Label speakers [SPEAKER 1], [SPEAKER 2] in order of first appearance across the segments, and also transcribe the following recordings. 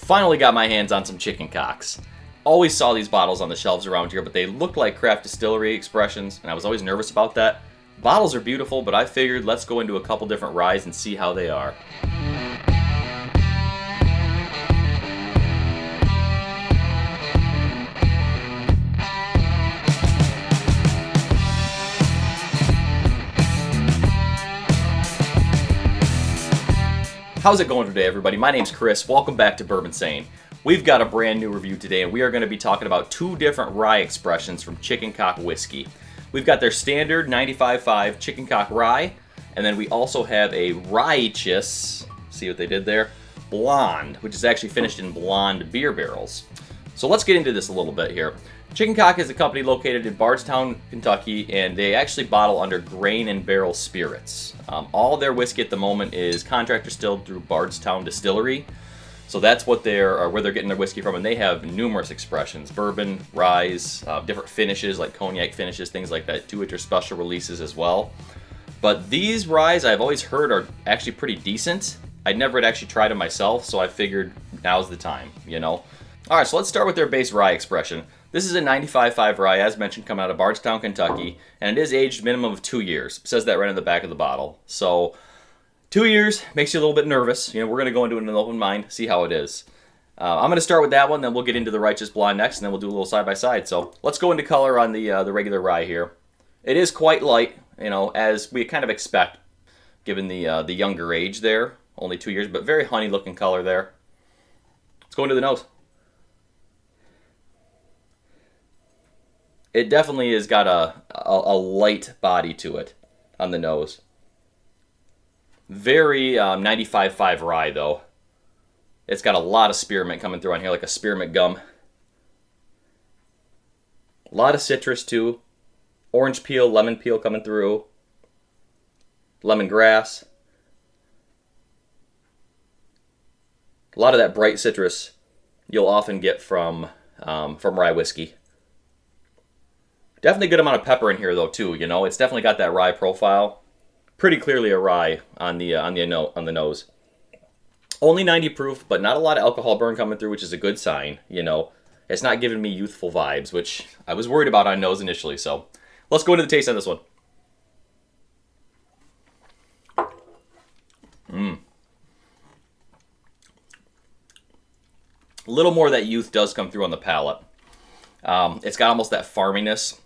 [SPEAKER 1] Finally got my hands on some chicken cocks. Always saw these bottles on the shelves around here, but they looked like craft distillery expressions, and I was always nervous about that. Bottles are beautiful, but I figured let's go into a couple different ryes and see how they are. How's it going today, everybody? My name's Chris. Welcome back to Bourbinsane. We've got a brand new review today, and we are going to be talking about two different rye expressions from Chicken Cock Whiskey. We've got their standard 95.5 Chicken Cock Rye, and then we also have a Ryeteous, see what they did there, Blonde, which is actually finished in blonde beer barrels. So let's get into this a little bit here. Chicken Cock is a company located in Bardstown, Kentucky, and they actually bottle under grain and barrel spirits. All their whiskey at the moment is contract distilled through Bardstown Distillery. So that's what where they're getting their whiskey from, and they have numerous expressions: bourbon, ryes, different finishes like cognac finishes, things like that too, which are special releases as well. But these ryes I've always heard are actually pretty decent. I never had actually tried them myself, so I figured now's the time, you know. All right, so let's start with their base rye expression. This is a 95.5 rye, as mentioned, coming out of Bardstown, Kentucky, and it is aged minimum of 2 years. It says that right on the back of the bottle. So 2 years makes you a little bit nervous. You know, we're going to go into it in an open mind, see how it is. I'm going to start with that one, then we'll get into the Ryeteous Blonde next, and then we'll do a little side-by-side. So let's go into color on the regular rye here. It is quite light, you know, as we kind of expect, given the younger age there. Only 2 years, but very honey-looking color there. Let's go into the nose. It definitely has got a light body to it on the nose. Very 95.5 rye, though. It's got a lot of spearmint coming through on here, like a spearmint gum. A lot of citrus, too. Orange peel, lemon peel coming through. Lemongrass. A lot of that bright citrus you'll often get from rye whiskey. Definitely a good amount of pepper in here, though, too. You know, it's definitely got that rye profile. Pretty clearly a rye on the nose. Only 90 proof, but not a lot of alcohol burn coming through, which is a good sign. You know, it's not giving me youthful vibes, which I was worried about on nose initially. So let's go into the taste on this one. A little more of that youth does come through on the palate. It's got almost that farminess.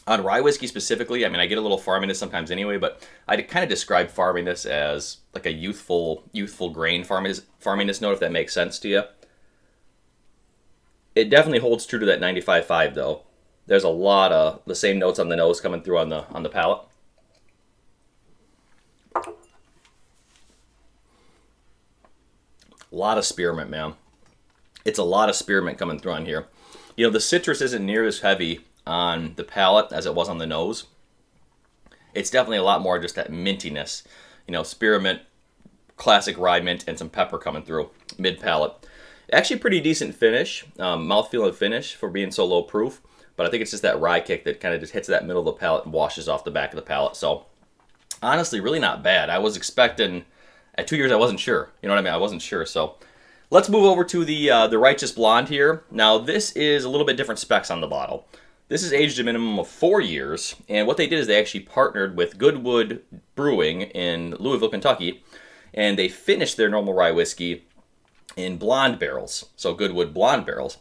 [SPEAKER 1] On rye whiskey specifically, I mean, I get a little farminess sometimes anyway, but I'd kind of describe farminess as like a youthful grain farminess note, if that makes sense to you. It definitely holds true to that 95.5, though. There's a lot of the same notes on the nose coming through on the palate. A lot of spearmint, man. It's a lot of spearmint coming through on here. You know, the citrus isn't near as heavy on the palate as it was on the nose. It's definitely a lot more just that mintiness. You know, spearmint, classic rye mint, and some pepper coming through mid-palate. Actually pretty decent finish, mouthfeel and finish for being so low proof, but I think it's just that rye kick that kind of just hits that middle of the palate and washes off the back of the palate. So honestly, really not bad. I was expecting, at 2 years I wasn't sure. You know what I mean? I wasn't sure, so let's move over to the Ryeteous Blonde here. Now, this is a little bit different specs on the bottle. This is aged a minimum of 4 years, and what they did is they actually partnered with Goodwood Brewing in Louisville, Kentucky, and they finished their normal rye whiskey in blonde barrels, so Goodwood blonde barrels.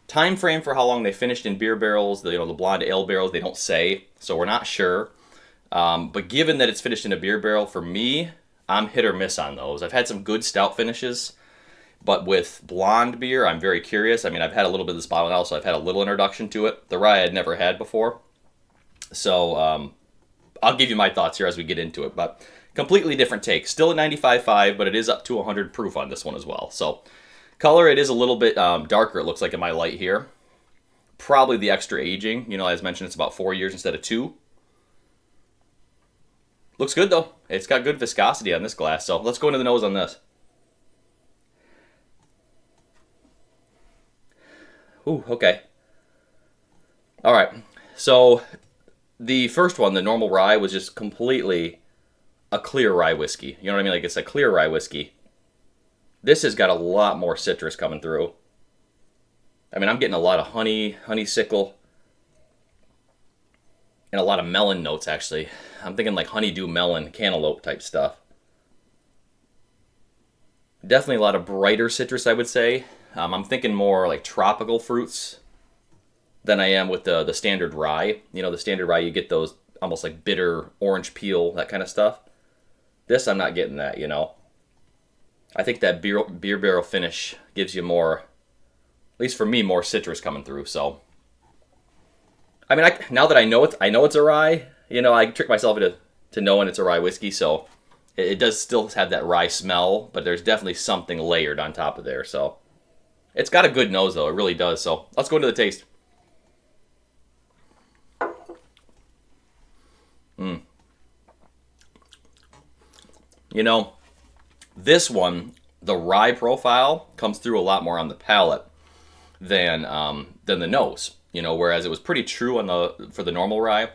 [SPEAKER 1] Time frame for how long they finished in beer barrels, the blonde ale barrels, they don't say, so we're not sure. But given that it's finished in a beer barrel, for me, I'm hit or miss on those. I've had some good stout finishes. But with blonde beer, I'm very curious. I mean, I've had a little bit of this bottle now, so I've had a little introduction to it. The rye I'd never had before. So I'll give you my thoughts here as we get into it. But completely different take. Still a 95.5, but it is up to 100 proof on this one as well. So color, it is a little bit darker, it looks like in my light here. Probably the extra aging. You know, as mentioned, it's about 4 years instead of 2. Looks good, though. It's got good viscosity on this glass. So let's go into the nose on this. Ooh, okay. All right. So the first one, the normal rye, was just completely a clear rye whiskey. You know what I mean? Like, it's a clear rye whiskey. This has got a lot more citrus coming through. I mean, I'm getting a lot of honeysuckle, and a lot of melon notes, actually. I'm thinking like honeydew melon, cantaloupe type stuff. Definitely a lot of brighter citrus, I would say. I'm thinking more like tropical fruits than I am with the standard rye. You know, the standard rye, you get those almost like bitter orange peel, that kind of stuff. This, I'm not getting that, you know. I think that beer barrel finish gives you more, at least for me, more citrus coming through. So, I mean, now that I know it's a rye. You know, I trick myself into knowing it's a rye whiskey. So, it does still have that rye smell, but there's definitely something layered on top of there. So, it's got a good nose though. It really does. So, let's go into the taste. You know, this one, the rye profile comes through a lot more on the palate than the nose. You know, whereas it was pretty true for the normal rye,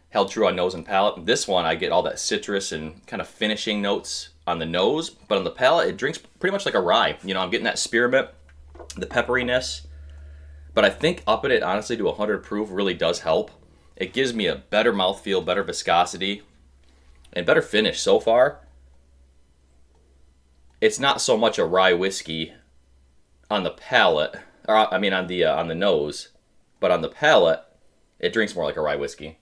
[SPEAKER 1] held true on nose and palate. This one, I get all that citrus and kind of finishing notes on the nose, but on the palate, it drinks pretty much like a rye. You know, I'm getting that spearmint, the pepperiness, but I think upping it honestly to 100 proof really does help. It gives me a better mouthfeel, better viscosity, and better finish so far. It's not so much a rye whiskey on the palate, or I mean on the nose, but on the palate, it drinks more like a rye whiskey.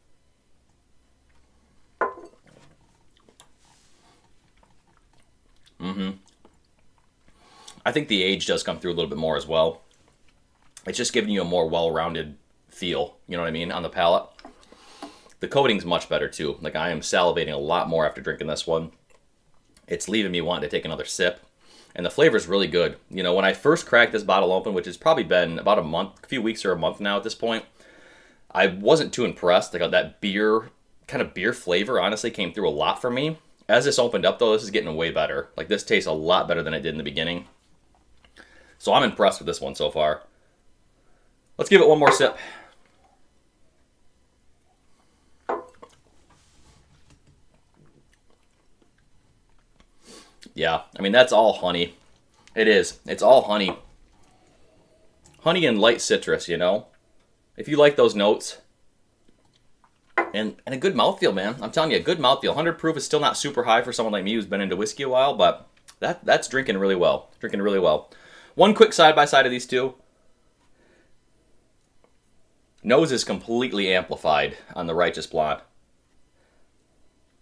[SPEAKER 1] I think the age does come through a little bit more as well. It's just giving you a more well-rounded feel, you know what I mean, on the palate. The coating's much better too. Like, I am salivating a lot more after drinking this one. It's leaving me wanting to take another sip. And the flavor's really good. You know, when I first cracked this bottle open, which has probably been about a few weeks or a month now at this point, I wasn't too impressed. Like, that kind of beer flavor honestly came through a lot for me. As this opened up though, this is getting way better. Like, this tastes a lot better than it did in the beginning. So I'm impressed with this one so far. Let's give it one more sip. Yeah, I mean, that's all honey. It is. It's all honey. Honey and light citrus, you know? If you like those notes. And a good mouthfeel, man. I'm telling you, a good mouthfeel. 100 proof is still not super high for someone like me who's been into whiskey a while, but that's drinking really well. Drinking really well. One quick side-by-side of these two. Nose is completely amplified on the Ryeteous Blonde.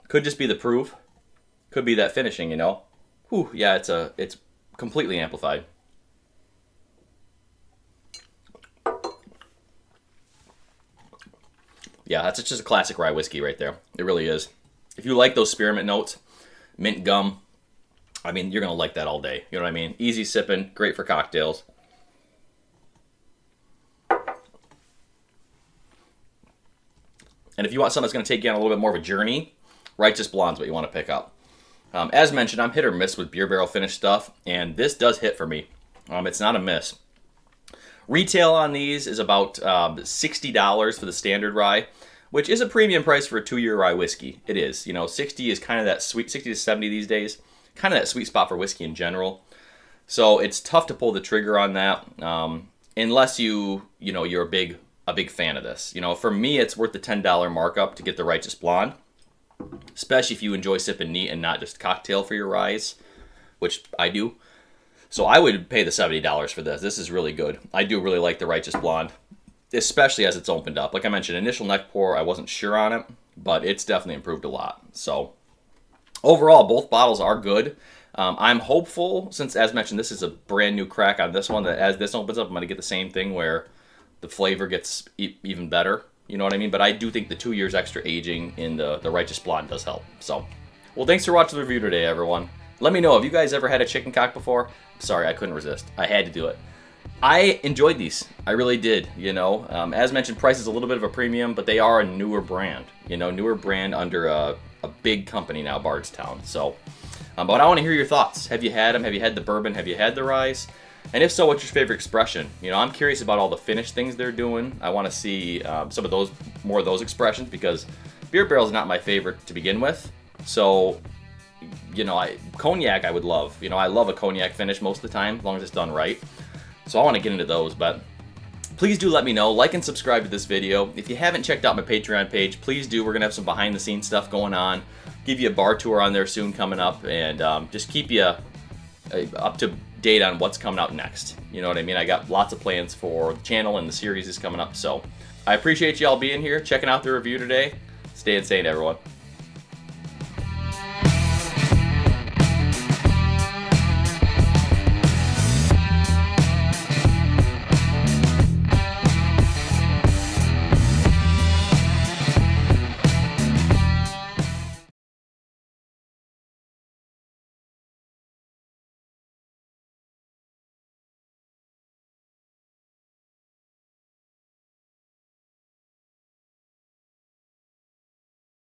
[SPEAKER 1] Could just be the proof. Could be that finishing, you know? Whew, yeah, it's completely amplified. Yeah, that's just a classic rye whiskey right there. It really is. If you like those spearmint notes, mint gum, I mean, you're going to like that all day. You know what I mean? Easy sipping, great for cocktails. And if you want something that's going to take you on a little bit more of a journey, Ryeteous Blonde's what you want to pick up. As mentioned, I'm hit or miss with beer barrel finish stuff, and this does hit for me. It's not a miss. Retail on these is about $60 for the standard rye, which is a premium price for a 2-year rye whiskey. It is. You know, 60 is kind of that sweet, 60 to 70 these days, kind of that sweet spot for whiskey in general. So it's tough to pull the trigger on that, unless you're a big fan of this. You know, for me, it's worth the $10 markup to get the Ryeteous Blonde, especially if you enjoy sipping neat and not just cocktail for your ryes, which I do. So I would pay the $70 for this. This is really good. I do really like the Ryeteous Blonde, especially as it's opened up. Like I mentioned, initial neck pour, I wasn't sure on it, but it's definitely improved a lot. So overall, both bottles are good. I'm hopeful, since as mentioned, this is a brand new crack on this one, that as this opens up, I'm going to get the same thing where the flavor gets even better. You know what I mean? But I do think the 2 years extra aging in the Ryeteous Blonde does help. So, well, thanks for watching the review today, everyone. Let me know, have you guys ever had a chicken cock before? Sorry, I couldn't resist. I had to do it. I enjoyed these. I really did, you know. As mentioned, price is a little bit of a premium, but they are a newer brand. You know, newer brand under a big company now, Bardstown. So, but I want to hear your thoughts. Have you had them? Have you had the bourbon? Have you had the ryes? And if so, what's your favorite expression? You know, I'm curious about all the finished things they're doing. I want to see some of those, more of those expressions, because beer barrel is not my favorite to begin with. So you know, cognac I would love. You know, I love a cognac finish most of the time, as long as it's done right. So I want to get into those, but please do let me know. Like and subscribe to this video. If you haven't checked out my Patreon page, please do. We're going to have some behind the scenes stuff going on. Give you a bar tour on there soon coming up, and just keep you up to date on what's coming out next. You know what I mean? I got lots of plans for the channel, and the series is coming up. So I appreciate you all being here, checking out the review today. Stay insane, everyone.